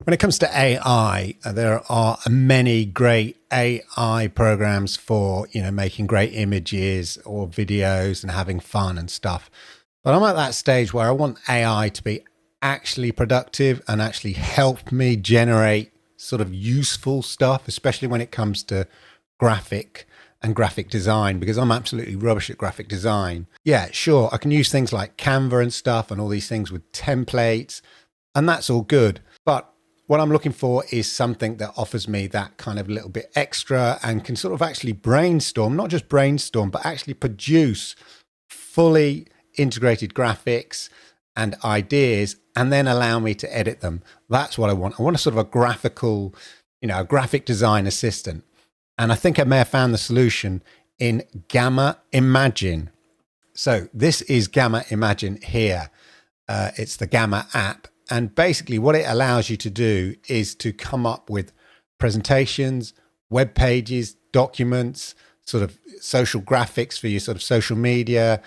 When it comes to AI, there are many great AI programs for, making great images or videos and having fun and stuff. But I'm at that stage where I want AI to be actually productive and actually help me generate sort of useful stuff, especially when it comes to graphic and graphic design, because I'm absolutely rubbish at graphic design. Yeah, sure, I can use things like Canva and stuff and all these things with templates, and that's all good. But what I'm looking for is something that offers me that kind of little bit extra and can sort of actually brainstorm, not just brainstorm, but actually produce fully integrated graphics and ideas and then allow me to edit them. That's what I want. I want a sort of a graphical, a graphic design assistant. And I think I may have found the solution in Gamma Imagine. So this is Gamma Imagine here. It's the Gamma app. And basically what it allows you to do is to come up with presentations, web pages, documents, sort of social graphics for your sort of social media,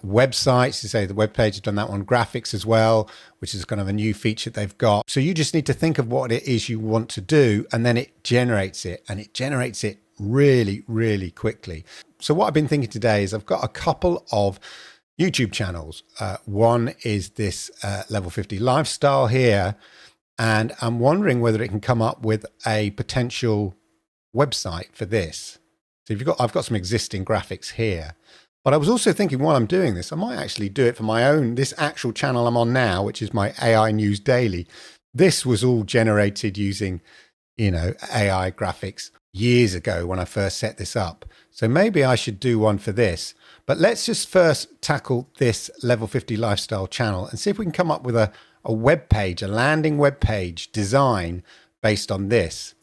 websites. To say the web page has done that one, graphics as well, which is kind of a new feature they've got. So you just need to think of what it is you want to do, and then it generates it, and it generates it really, really quickly. So what I've been thinking today is I've got a couple of YouTube channels. One is this Level 50 Lifestyle here, and I'm wondering whether it can come up with a potential website for this. So I've got some existing graphics here, but I was also thinking while I'm doing this, I might actually do it for my own, this actual channel I'm on now, which is my AI News Daily. This was all generated using, AI graphics years ago when I first set this up. So maybe I should do one for this. But let's just first tackle this Level 50 Lifestyle channel and see if we can come up with a web page, a landing web page design based on this.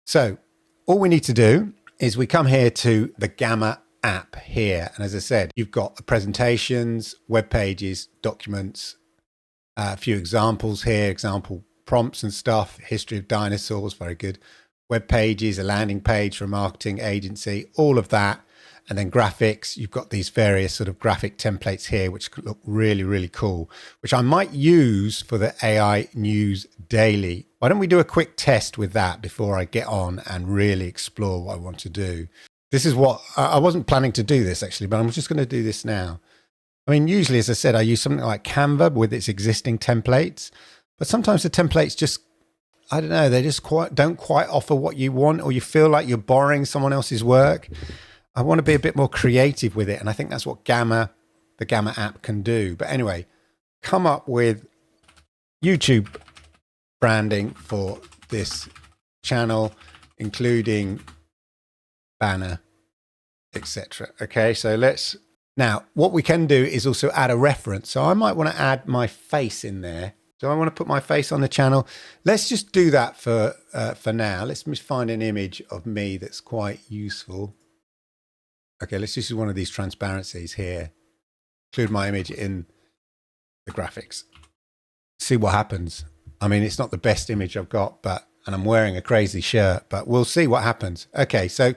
So all we need to do is we come here to the Gamma app here. And as I said, you've got the presentations, web pages, documents, a few examples here, example prompts and stuff, history of dinosaurs, very good. Web pages, a landing page for a marketing agency, all of that. And then graphics, you've got these various sort of graphic templates here, which could look really, really cool, which I might use for the AI News Daily. Why don't we do a quick test with that before I get on and really explore what I want to do? This is what, I wasn't planning to do this actually, but I'm just going to do this now. I mean, usually, as I said, I use something like Canva with its existing templates, but sometimes the templates just, I don't know, they just don't quite offer what you want, or you feel like you're borrowing someone else's work. I want to be a bit more creative with it. And I think that's what the Gamma app can do. But anyway, come up with YouTube branding for this channel, including banner, etc. Okay, so now what we can do is also add a reference. So I might want to add my face in there. Do I want to put my face on the channel? Let's just do that for now. Let's just find an image of me that's quite useful. Okay, let's just use one of these transparencies here. Include my image in the graphics. See what happens. I mean, it's not the best image I've got, and I'm wearing a crazy shirt, but we'll see what happens. Okay, so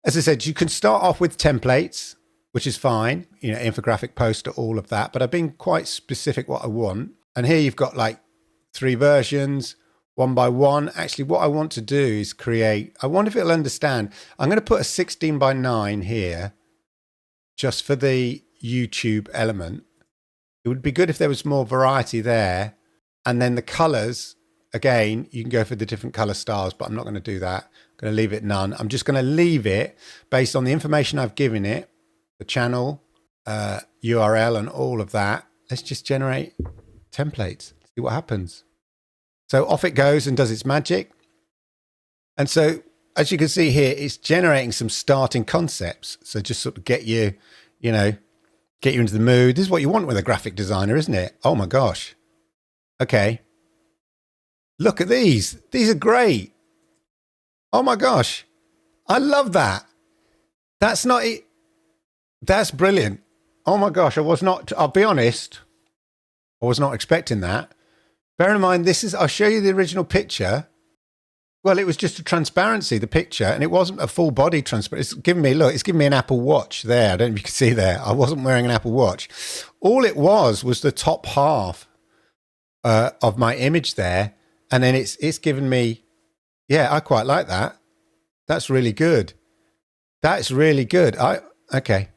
as I said, you can start off with templates, which is fine, infographic, poster, all of that, but I've been quite specific what I want. And here you've got like 3 versions, 1 by 1. Actually, what I want to do is create, I wonder if it'll understand. I'm going to put a 16 by 9 here just for the YouTube element. It would be good if there was more variety there. And then the colors, again, you can go for the different color styles, but I'm not going to do that. I'm going to leave it none. I'm just going to leave it based on the information I've given it, the channel, URL and all of that. Let's just generate templates, see what happens. So off it goes and does its magic. And so as you can see here, it's generating some starting concepts. So just sort of get you into the mood. This is what you want with a graphic designer, isn't it? Oh my gosh. Okay. Look at these. These are great. Oh my gosh. I love that. That's not it. That's brilliant. Oh my gosh. I'll be honest, I was not expecting that. Bear in mind, I'll show you the original picture. Well, it was just a transparency, the picture, and it wasn't a full body transparency. It's giving me an Apple Watch there. I don't know if you can see there. I wasn't wearing an Apple Watch. All it was the top half of my image there. And then it's given me, yeah, I quite like that. That's really good. That's really good. Okay.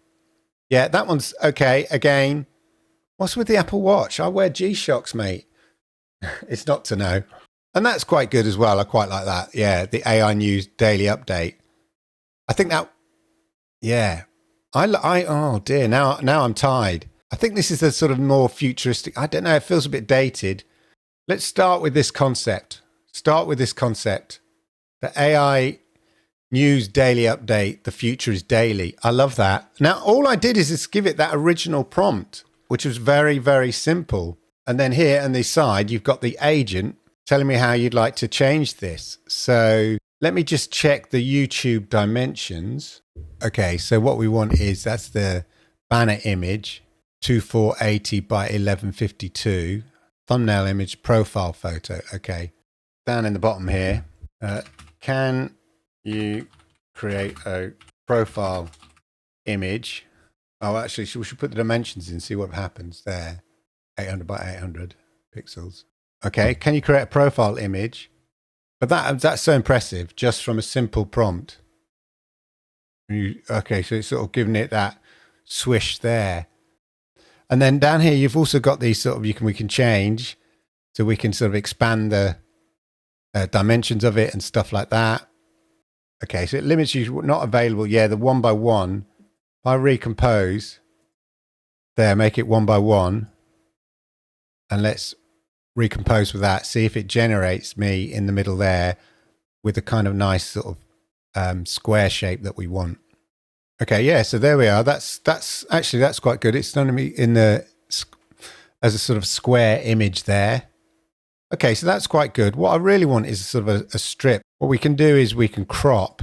Yeah, that one's okay. Again, what's with the Apple Watch? I wear G-Shocks, mate. It's not to know. And that's quite good as well. I quite like that. Yeah, the AI News daily update. I think that, yeah. Oh dear, now I'm tired. I think this is a sort of more futuristic, I don't know, it feels a bit dated. Let's start with this concept. The AI News daily update, the future is daily. I love that. Now, all I did is just give it that original prompt, which was very, very simple. And then here on the side, you've got the agent telling me how you'd like to change this. So let me just check the YouTube dimensions. Okay, so what we want is, that's the banner image, 2480 by 1152. Thumbnail image, profile photo. Okay, down in the bottom here, can you create a profile image? Oh, actually, we should put the dimensions in, see what happens there. 800 by 800 pixels. Okay, can you create a profile image? But that's so impressive, just from a simple prompt. Okay, so it's sort of giving it that swish there. And then down here, you've also got these sort of, we can change, so we can sort of expand the dimensions of it and stuff like that. Okay, so it limits you, not available. Yeah, the 1 by 1. If I recompose, there, make it 1 by 1. And let's recompose with that. See if it generates me in the middle there with a kind of nice sort of square shape that we want. Okay, yeah, so there we are. That's quite good. It's done me in the as a sort of square image there. Okay, so that's quite good. What I really want is sort of a strip. What we can do is we can crop.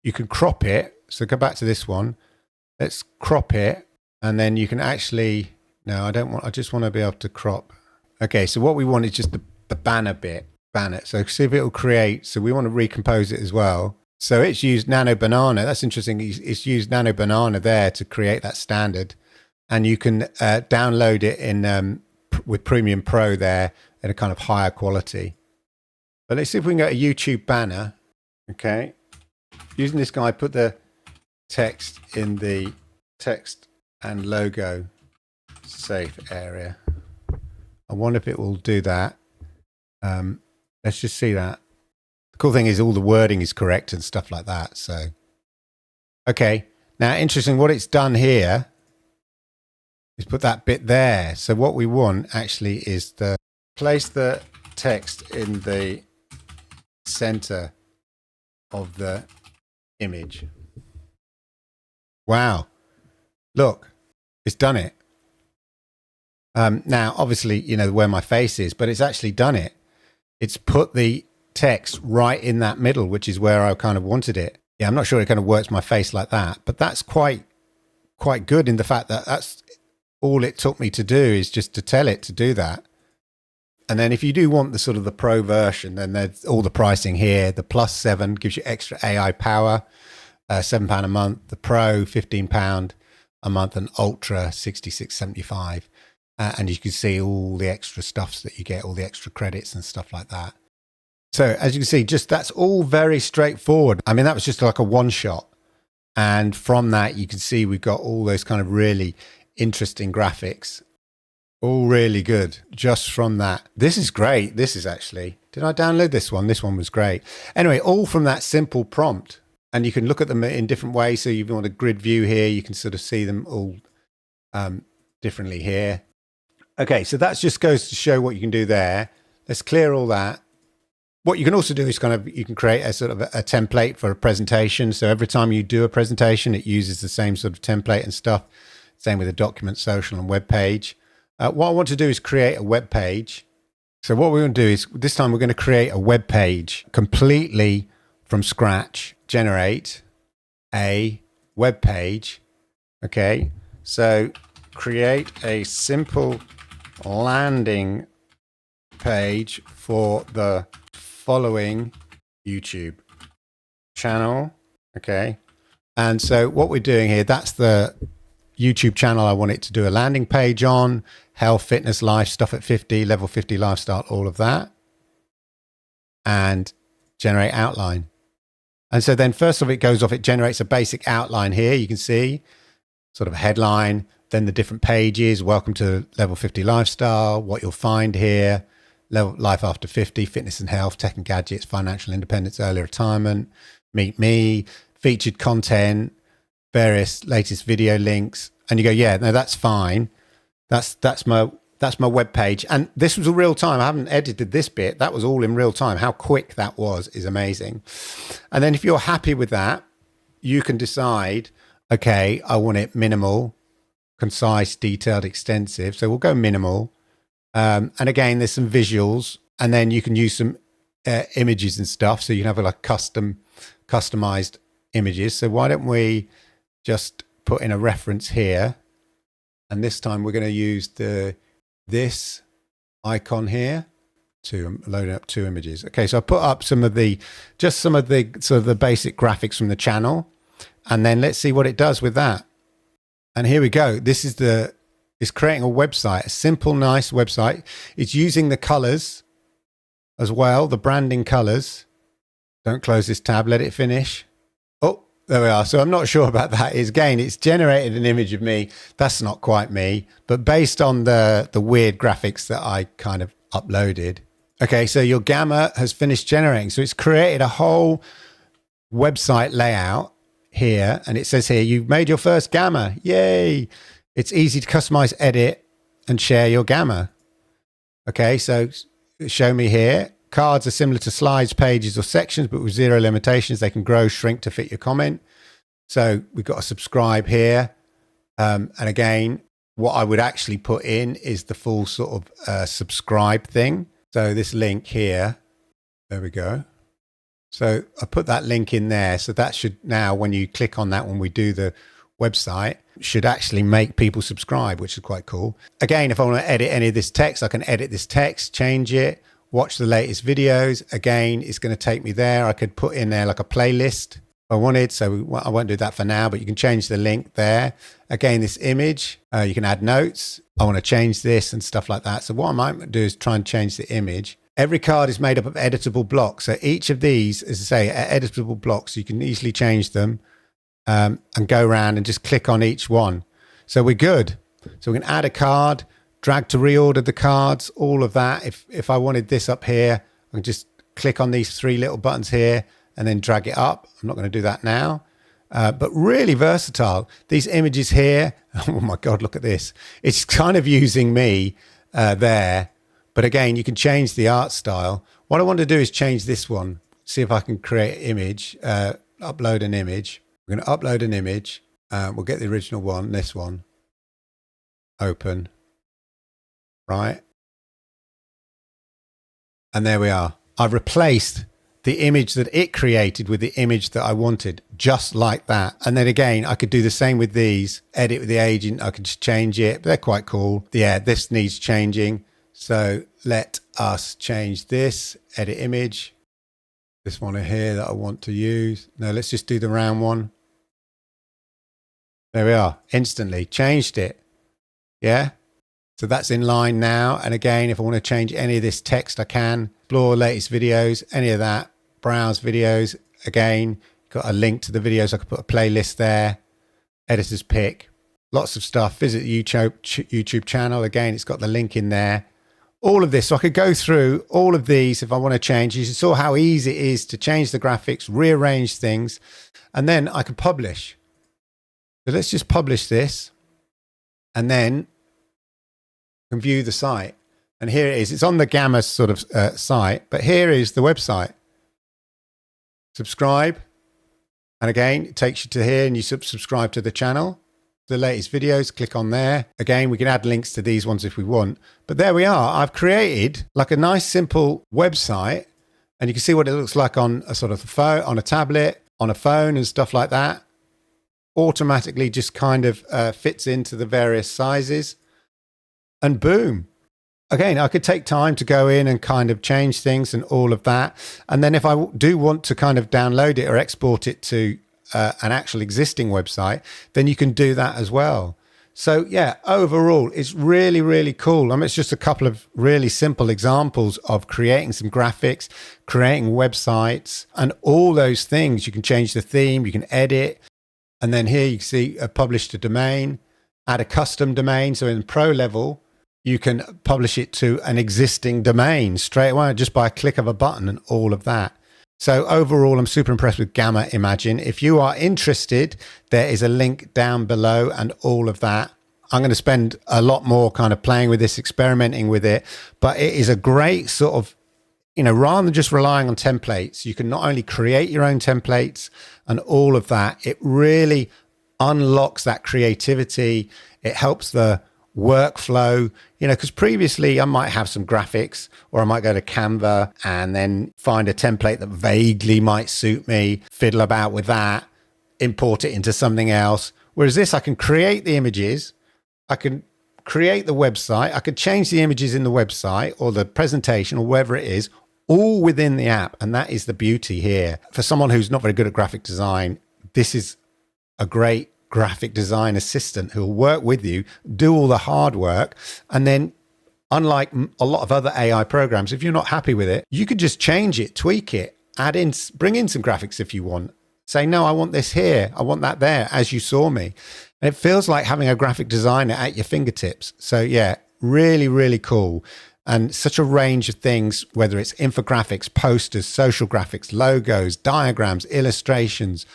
You can crop it. So go back to this one. Let's crop it, and then you can actually. No, I don't want. I just want to be able to crop. Okay, so what we want is just the banner bit. Banner. So see if it'll create. So we want to recompose it as well. So it's used Nano Banana. That's interesting. It's used Nano Banana there to create that standard, and you can download it in with Premium Pro there in a kind of higher quality. But let's see if we can get a YouTube banner. Okay, using this guy, put the text in the text and logo safe area. I wonder if it will do that. Let's just see that. The cool thing is all the wording is correct and stuff like that. So, okay. Now, interesting, what it's done here is put that bit there. So what we want actually is to place the text in the center of the image. Wow. Look, it's done it. Now, obviously, where my face is, but it's actually done it. It's put the text right in that middle, which is where I kind of wanted it. Yeah, I'm not sure it kind of works my face like that, but that's quite good in the fact that that's all it took me to do is just to tell it to do that. And then if you do want the sort of the pro version, then there's all the pricing here. The Plus 7 gives you extra AI power, £7 a month. The Pro, £15 a month, and Ultra, $66.75. And you can see all the extra stuffs that you get, all the extra credits and stuff like that. So as you can see, just that's all very straightforward. I mean, that was just like a one shot. And from that, you can see we've got all those kind of really interesting graphics. All really good just from that. This is great. This is actually, did I download this one? This one was great. Anyway, all from that simple prompt. And you can look at them in different ways. So if you want a grid view here, you can sort of see them all differently here. Okay, so that just goes to show what you can do there. Let's clear all that. What you can also do is you can create a sort of a template for a presentation. So every time you do a presentation, it uses the same sort of template and stuff. Same with a document, social, and web page. What I want to do is create a web page. So what we're going to do is this time we're going to create a web page completely from scratch. Generate a web page. Okay, so create a simple landing page for the following YouTube channel. Okay, and so what we're doing here, that's the YouTube channel I want it to do a landing page on. Health, fitness, life, stuff at 50, level 50 lifestyle, all of that. and generate outline. And so then first of all, it generates a basic outline here. You can see sort of a headline, then the different pages, welcome to level 50 lifestyle, what you'll find here, life after 50, fitness and health, tech and gadgets, financial independence, early retirement, meet me, featured content, various latest video links. And you go, yeah, no, that's fine. That's my web page. And this was a real time. I haven't edited this bit. That was all in real time. How quick that was is amazing. And then if you're happy with that, you can decide, okay, I want it minimal, concise, detailed, extensive. So we'll go minimal. And again, there's some visuals, and then you can use some images and stuff. So you can have like customized images. So why don't we just put in a reference here? And this time we're going to use this icon here to load up 2 images. Okay, so I put up some of the sort of the basic graphics from the channel, and then let's see what it does with that. And here we go. This is it's creating a website, a simple, nice website. It's using the colors as well, the branding colors. Don't close this tab, let it finish. Oh, there we are. So I'm not sure about that. It's generated an image of me. That's not quite me, but based on the weird graphics that I kind of uploaded. Okay, so your gamma has finished generating. So it's created a whole website layout here, and it says here, you've made your first gamma. Yay. It's easy to customize, edit, and share your gamma. Okay, so show me here. Cards are similar to slides, pages, or sections, but with 0 limitations. They can grow, shrink to fit your comment. So we've got a subscribe here. And again, what I would actually put in is the full sort of subscribe thing. So this link here, there we go. So I put that link in there. So that should now, when you click on that, when we do the website, should actually make people subscribe, which is quite cool. Again, if I want to edit any of this text, I can edit this text, change it, watch the latest videos. Again, it's going to take me there. I could put in there like a playlist if I wanted. So I won't do that for now, but you can change the link there. Again, this image, you can add notes. I want to change this and stuff like that. So what I might do is try and change the image. Every card is made up of editable blocks. So each of these, as I say, are editable blocks. So you can easily change them. And go around and just click on each one. So we're good. So we can add a card, drag to reorder the cards, all of that. If I wanted this up here, I can just click on these 3 little buttons here and then drag it up. I'm not going to do that now, but really versatile. These images here, oh my God, look at this. It's kind of using me there. But again, you can change the art style. What I want to do is change this one. See if I can create an image, upload an image. We're going to upload an image. We'll get the original one, this one. Open. Right. And there we are. I've replaced the image that it created with the image that I wanted, just like that. And then again, I could do the same with these. Edit with the agent. I could just change it. They're quite cool. Yeah, this needs changing. So let us change this. Edit image. This one here that I want to use. No, let's just do the round one. There we are, instantly changed it. Yeah. So that's in line now. And again, if I want to change any of this text, I can. Explore latest videos, any of that. Browse videos. Again, got a link to the videos. I could put a playlist there. Editor's pick. Lots of stuff. Visit the YouTube channel. Again, it's got the link in there. All of this. So I could go through all of these if I want to change. You saw how easy it is to change the graphics, rearrange things, and then I can publish. So let's just publish this, and then you can view the site. And here it is. It's on the Gamma sort of site, but here is the website. Subscribe. And again, it takes you to here, and you subscribe to the channel. The latest videos, click on there. Again, we can add links to these ones if we want. But there we are. I've created like a nice, simple website, and you can see what it looks like on a sort of phone, on a tablet, on a phone and stuff like that. Automatically just kind of fits into the various sizes, and boom. Again, I could take time to go in and kind of change things and all of that. And then if I do want to kind of download it or export it to an actual existing website, then you can do that as well. So yeah, overall, it's really, really cool. I mean, it's just a couple of really simple examples of creating some graphics, creating websites, and all those things. You can change the theme, you can edit. And then here you can see publish to domain, add a custom domain. So in pro level, you can publish it to an existing domain straight away just by a click of a button and all of that. So overall, I'm super impressed with Gamma Imagine. If you are interested, there is a link down below and all of that. I'm going to spend a lot more kind of playing with this, experimenting with it, but it is a great sort of, rather than just relying on templates, you can not only create your own templates and all of that, it really unlocks that creativity. It helps the workflow, because previously I might have some graphics or I might go to Canva and then find a template that vaguely might suit me, fiddle about with that, import it into something else. Whereas this, I can create the images, I can create the website, I could change the images in the website or the presentation or wherever it is, all within the app. And that is the beauty here. For someone who's not very good at graphic design, this is a great graphic design assistant who will work with you, do all the hard work. And then unlike a lot of other AI programs, if you're not happy with it, you could just change it, tweak it, add in, bring in some graphics if you want. Say, no, I want this here. I want that there, as you saw me. And it feels like having a graphic designer at your fingertips. So yeah, really, really cool. And such a range of things, whether it's infographics, posters, social graphics, logos, diagrams, illustrations,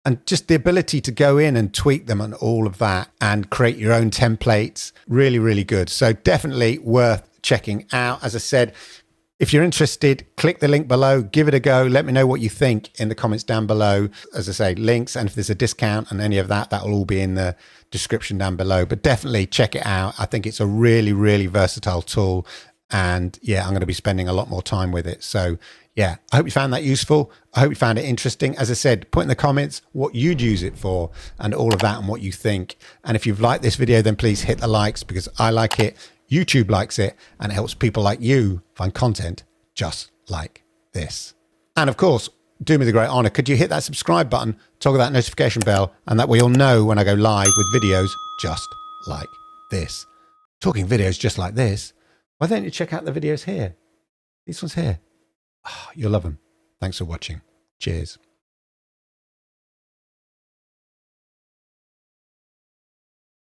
and just the ability to go in and tweak them and all of that and create your own templates. Really, really good. So definitely worth checking out. As I said, if you're interested, click the link below, give it a go. Let me know what you think in the comments down below. As I say, links, and if there's a discount and any of that, that will all be in the description down below. But definitely check it out. I think it's a really, really versatile tool. And yeah, I'm going to be spending a lot more time with it. So yeah, I hope you found that useful. I hope you found it interesting. As I said, put in the comments what you'd use it for and all of that and what you think. And if you've liked this video, then please hit the likes because I like it, YouTube likes it, and it helps people like you find content just like this. And of course, do me the great honor. Could you hit that subscribe button, toggle that notification bell, and that way you'll know when I go live with videos just like this. Talking videos just like this, why don't you check out the videos here? These ones here. Oh, you'll love them. Thanks for watching. Cheers.